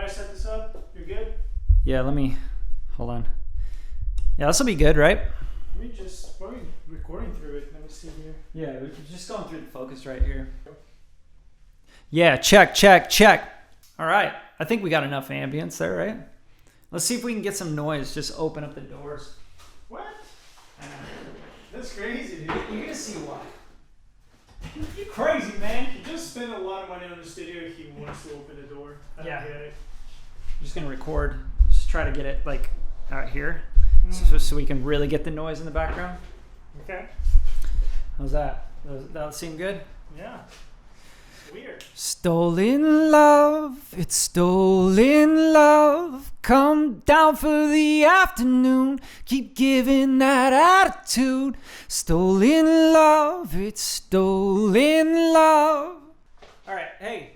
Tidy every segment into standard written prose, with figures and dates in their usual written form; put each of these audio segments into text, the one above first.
I set this up? You're good? Yeah, hold on. Yeah, this will be good, right? We're recording through it. Let me see here. Yeah, we're just going through the focus right here. Yeah, check. All right, I think we got enough ambience there, right? Let's see if we can get some noise. Just open up the doors. What? That's crazy, dude. You're gonna see why. You're crazy, man. He just spent a lot of money on the studio. He wants to open the door. I don't get it. I'm just gonna record. Just try to get it like out here, so we can really get the noise in the background. Okay. How's that? Does that seem good? Yeah. Weird. Stolen love, it's stolen love. Come down for the afternoon. Keep giving that attitude. Stolen love, it's stolen love. All right, hey,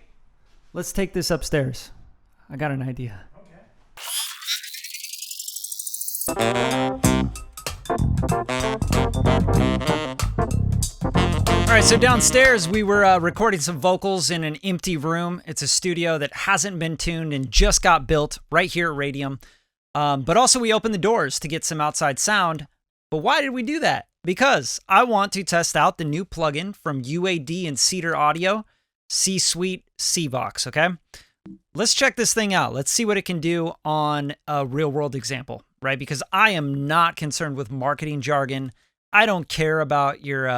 let's take this upstairs. I got an idea. All right, so downstairs we were recording some vocals in an empty room. It's a studio that hasn't been tuned and just got built right here at Radium. But also we opened the doors to get some outside sound. But why did we do that? Because I want to test out the new plugin from UAD and Cedar Audio, C-Suite C-Vox, okay? Let's check this thing out. Let's see what it can do on a real-world example, right? Because I am not concerned with marketing jargon. I don't care about your,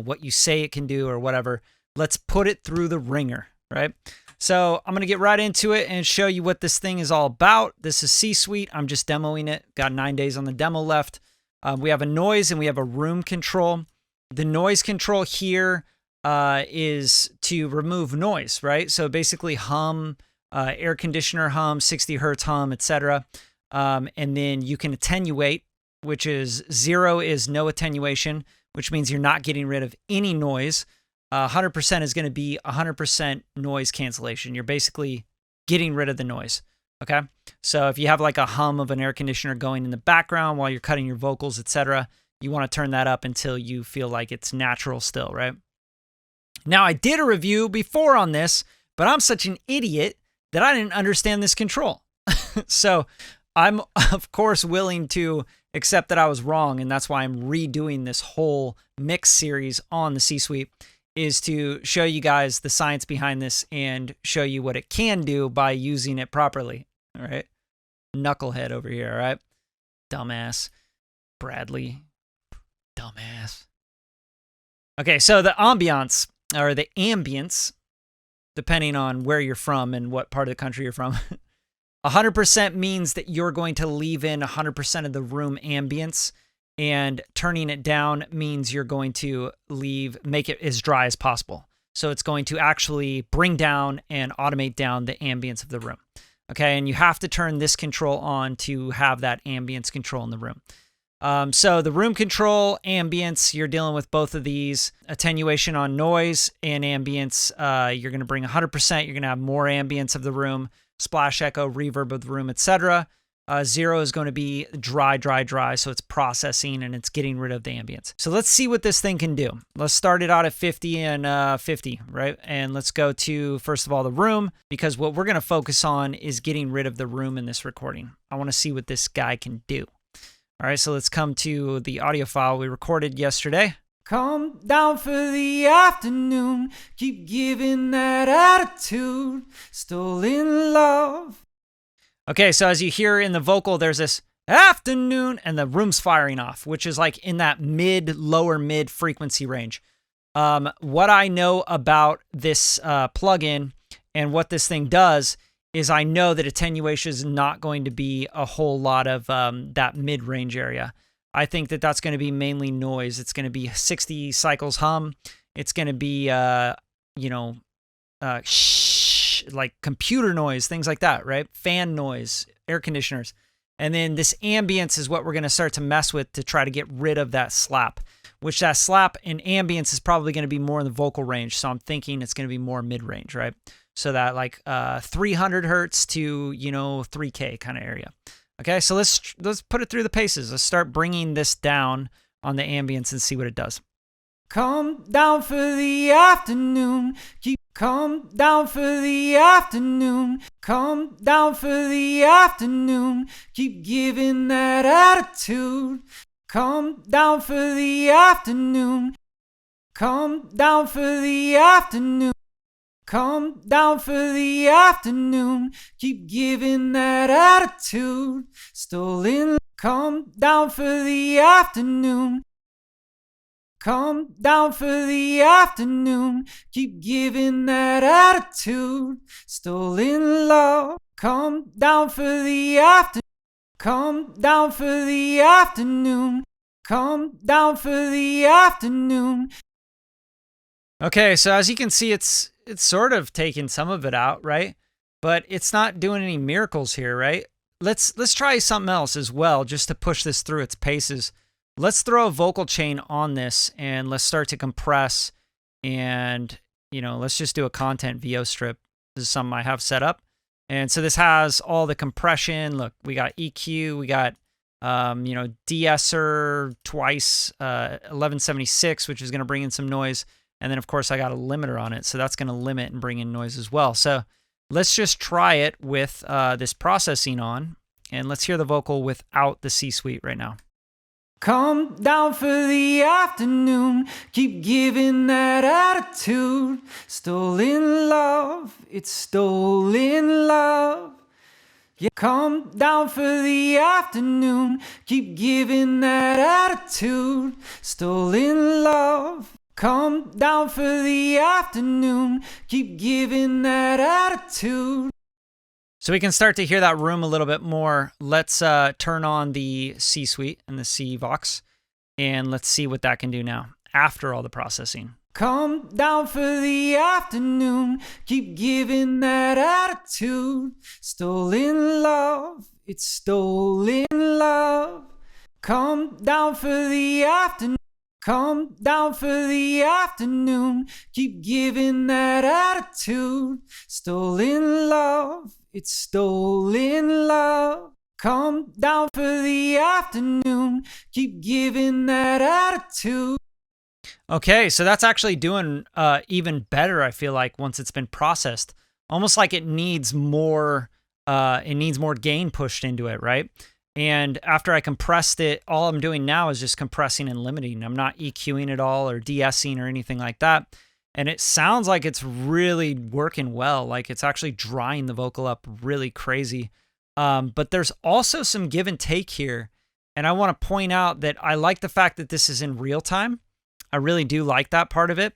what you say it can do or whatever. Let's put it through the ringer, right? So I'm going to get right into it and show you what this thing is all about. This is C-Suite. I'm just demoing it. Got 9 days on the demo left. We have a noise and we have a room control. The noise control here is to remove noise, right? So basically hum, air conditioner hum, 60 hertz hum, etc. And then you can attenuate, which is 0 is no attenuation, which means you're not getting rid of any noise. 100% is going to be 100% noise cancellation. You're basically getting rid of the noise, okay? So if you have like a hum of an air conditioner going in the background while you're cutting your vocals, etc., you want to turn that up until you feel like it's natural still, right? Now, I did a review before on this, but I'm such an idiot that I didn't understand this control. So I'm, of course, willing to accept that I was wrong, and that's why I'm redoing this whole mix series on the C-Suite, is to show you guys the science behind this and show you what it can do by using it properly, all right? Knucklehead over here, all right? Dumbass. Bradley. Dumbass. Okay, so the ambiance, or the ambience, depending on where you're from and what part of the country you're from, 100% means that you're going to leave in 100% of the room ambience, and turning it down means you're going to make it as dry as possible. So it's going to actually bring down and automate down the ambience of the room. Okay, and you have to turn this control on to have that ambience control in the room. So the room control, ambience, you're dealing with both of these. Attenuation on noise and ambience, you're going to bring 100%. You're going to have more ambience of the room. Splash, echo, reverb of the room, etc. 0 is going to be dry, so it's processing and it's getting rid of the ambience. So let's see what this thing can do. Let's start it out at 50 and 50, right? And let's go to, first of all, the room, because what we're going to focus on is getting rid of the room in this recording. I want to see what this guy can do. All right, so let's come to the audio file we recorded yesterday. Come down for the afternoon, keep giving that attitude, stolen love. Okay, so as you hear in the vocal, there's this afternoon, and the room's firing off, which is like in that lower mid frequency range. What I know about this plugin and what this thing does is I know that attenuation is not going to be a whole lot of that mid-range area. I think that that's going to be mainly noise. It's going to be 60 cycles hum. It's going to be, shh, like computer noise, things like that, right? Fan noise, air conditioners. And then this ambience is what we're going to start to mess with to try to get rid of that slap, which that slap and ambience is probably going to be more in the vocal range. So I'm thinking it's going to be more mid-range, right? So that like 300 hertz to, 3K kind of area. Okay, so let's put it through the paces. Let's start bringing this down on the ambience and see what it does. Come down for the afternoon, keep Come down for the afternoon. Come down for the afternoon. Keep giving that attitude. Come down for the afternoon. Come down for the afternoon. Come down for the afternoon. Keep giving that attitude. Stolen. Come down for the afternoon. Come down for the afternoon. Keep giving that attitude. Stolen love. Come down for the afternoon. Come down for the afternoon. Come down for the afternoon. Okay, so as you can see, it's sort of taking some of it out, right? But it's not doing any miracles here, right? Let's try something else as well, just to push this through its paces. Let's throw a vocal chain on this and let's start to compress, and let's just do a content VO strip. This is something I have set up. And so this has all the compression. Look, we got EQ, we got de-esser twice, 1176, which is going to bring in some noise. And then of course I got a limiter on it, so that's going to limit and bring in noise as well. So let's just try it with this processing on, and let's hear the vocal without the C-suite right now. Come down for the afternoon. Keep giving that attitude. Stolen love. It's stolen love. Yeah. Come down for the afternoon. Keep giving that attitude. Stolen love. Come down for the afternoon. Keep giving that attitude. So we can start to hear that room a little bit more. Let's turn on the C-Suite and the C-Vox, and let's see what that can do now after all the processing. Come down for the afternoon. Keep giving that attitude. Stolen love. It's stolen love. Come down for the afternoon. Come down for the afternoon. Keep giving that attitude. Stolen love. It's stolen love. Come down for the afternoon. Keep giving that attitude. Okay, so that's actually doing even better, I feel like, once it's been processed. Almost like it needs more gain pushed into it, right? And after I compressed it, all I'm doing now is just compressing and limiting. I'm not EQing at all or de-essing or anything like that. And it sounds like it's really working well. Like it's actually drying the vocal up really crazy. But there's also some give and take here. And I want to point out that I like the fact that this is in real time. I really do like that part of it.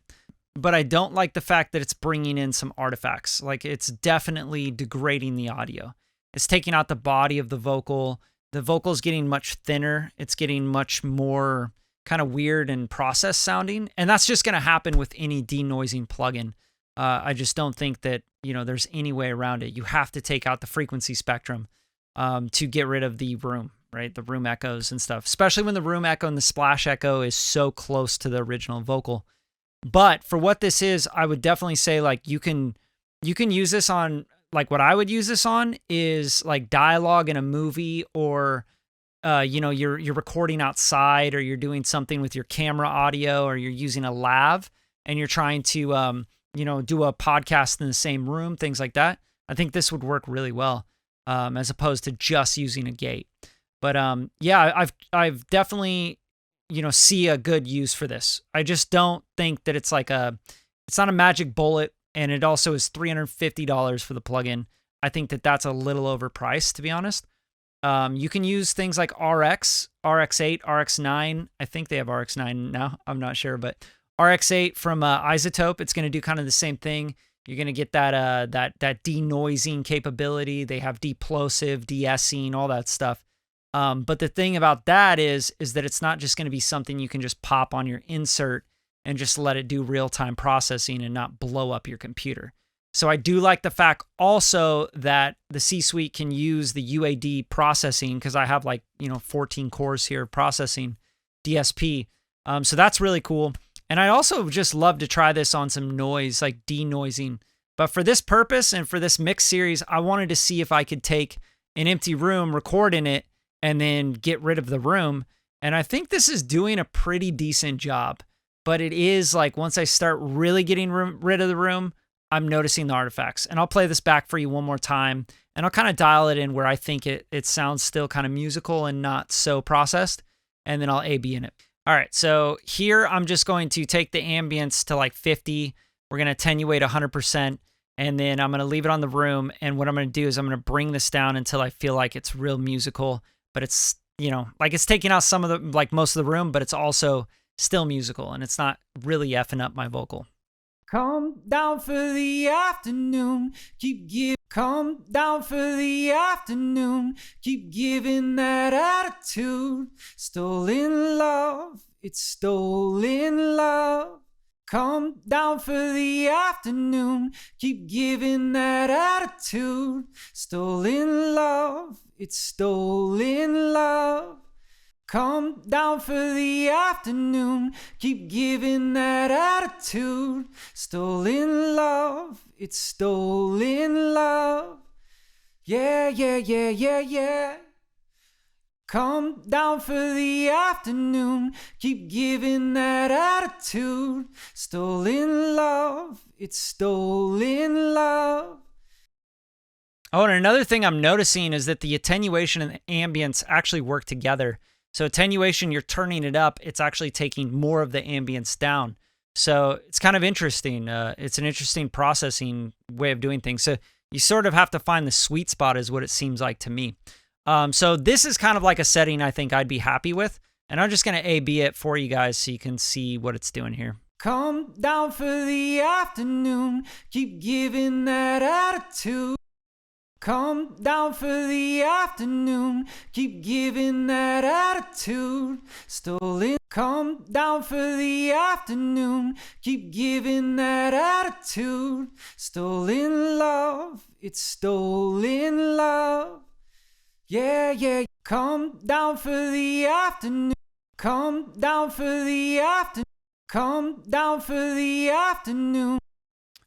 But I don't like the fact that it's bringing in some artifacts. Like it's definitely degrading the audio. It's taking out the body of the vocal. The vocal's getting much thinner. It's getting much more kind of weird and processed sounding. And that's just going to happen with any denoising plugin. I just don't think that, there's any way around it. You have to take out the frequency spectrum to get rid of the room, right? The room echoes and stuff, especially when the room echo and the splash echo is so close to the original vocal. But for what this is, I would definitely say like you can use this on, like what I would use this on is like dialogue in a movie, or you're recording outside, or you're doing something with your camera audio, or you're using a lav and you're trying to do a podcast in the same room, things like that. I think this would work really well as opposed to just using a gate. But yeah, I've definitely see a good use for this. I just don't think that it's not a magic bullet. And it also is $350 for the plugin. I think that that's a little overpriced, to be honest. You can use things like RX, RX8, RX9. I think they have RX9 now. I'm not sure, but RX8 from Isotope, it's going to do kind of the same thing. You're going to get that denoising capability. They have deplosive, de-essing, all that stuff. But the thing about that is that it's not just going to be something you can just pop on your insert and just let it do real-time processing and not blow up your computer. So I do like the fact also that the C-Suite can use the UAD processing, because I have 14 cores here processing DSP. So that's really cool. And I also just love to try this on some noise, like denoising. But for this purpose and for this mix series, I wanted to see if I could take an empty room, record in it, and then get rid of the room. And I think this is doing a pretty decent job. But it is like once I start really getting rid of the room, I'm noticing the artifacts. And I'll play this back for you one more time, and I'll kind of dial it in where I think it sounds still kind of musical and not so processed, and then I'll A/B in it. All right, so here I'm just going to take the ambience to like 50. We're going to attenuate 100%, and then I'm going to leave it on the room, and what I'm going to do is I'm going to bring this down until I feel like it's real musical, but it's, you know, like it's taking out some of the, like most of the room, but it's also still musical, and it's not really effing up my vocal. Come down for the afternoon, keep giving. Come down for the afternoon, keep giving that attitude. Stolen love, it's stolen love. Come down for the afternoon, keep giving that attitude. Stolen love, it's stolen love. Come down for the afternoon, keep giving that attitude. Stolen love, it's stolen love. Yeah, yeah, yeah, yeah, yeah. Come down for the afternoon, keep giving that attitude. Stolen love, it's stolen love. Oh, and another thing I'm noticing is that the attenuation and the ambience actually work together. So attenuation, you're turning it up, it's actually taking more of the ambience down. So it's kind of interesting. It's an interesting processing way of doing things. So you sort of have to find the sweet spot is what it seems like to me. So this is kind of like a setting I think I'd be happy with. And I'm just going to A/B it for you guys so you can see what it's doing here. Come down for the afternoon, keep giving that attitude. Come down for the afternoon, keep giving that attitude. Stolen. Come down for the afternoon, keep giving that attitude. Stolen love, it's stolen love. Yeah, yeah. Come down for the afternoon. Come down for the afternoon. Come down for the afternoon.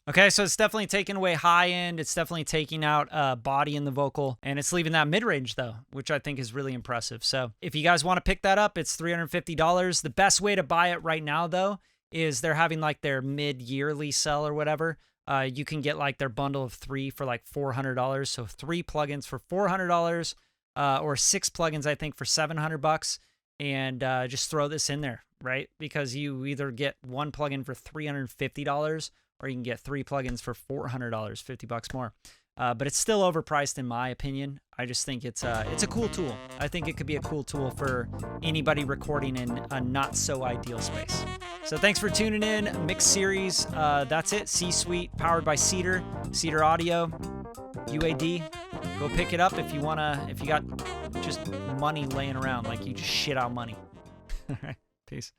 Okay, so it's definitely taking away high end. It's definitely taking out body in the vocal, and it's leaving that mid-range though, which I think is really impressive. So if you guys want to pick that up, it's $350. The best way to buy it right now though is they're having like their mid-yearly sell or whatever. You can get like their bundle of 3 for like $400. So 3 plugins for $400, or 6 plugins I think for $700, and just throw this in there, right? Because you either get 1 plugin for $350. Or you can get 3 plugins for $400, $50 more. But it's still overpriced in my opinion. I just think it's a cool tool. I think it could be a cool tool for anybody recording in a not so ideal space. So thanks for tuning in. Mix Series, that's it. C-Suite, powered by Cedar Audio, UAD. Go pick it up if you got just money laying around, like you just shit out money. All right, peace.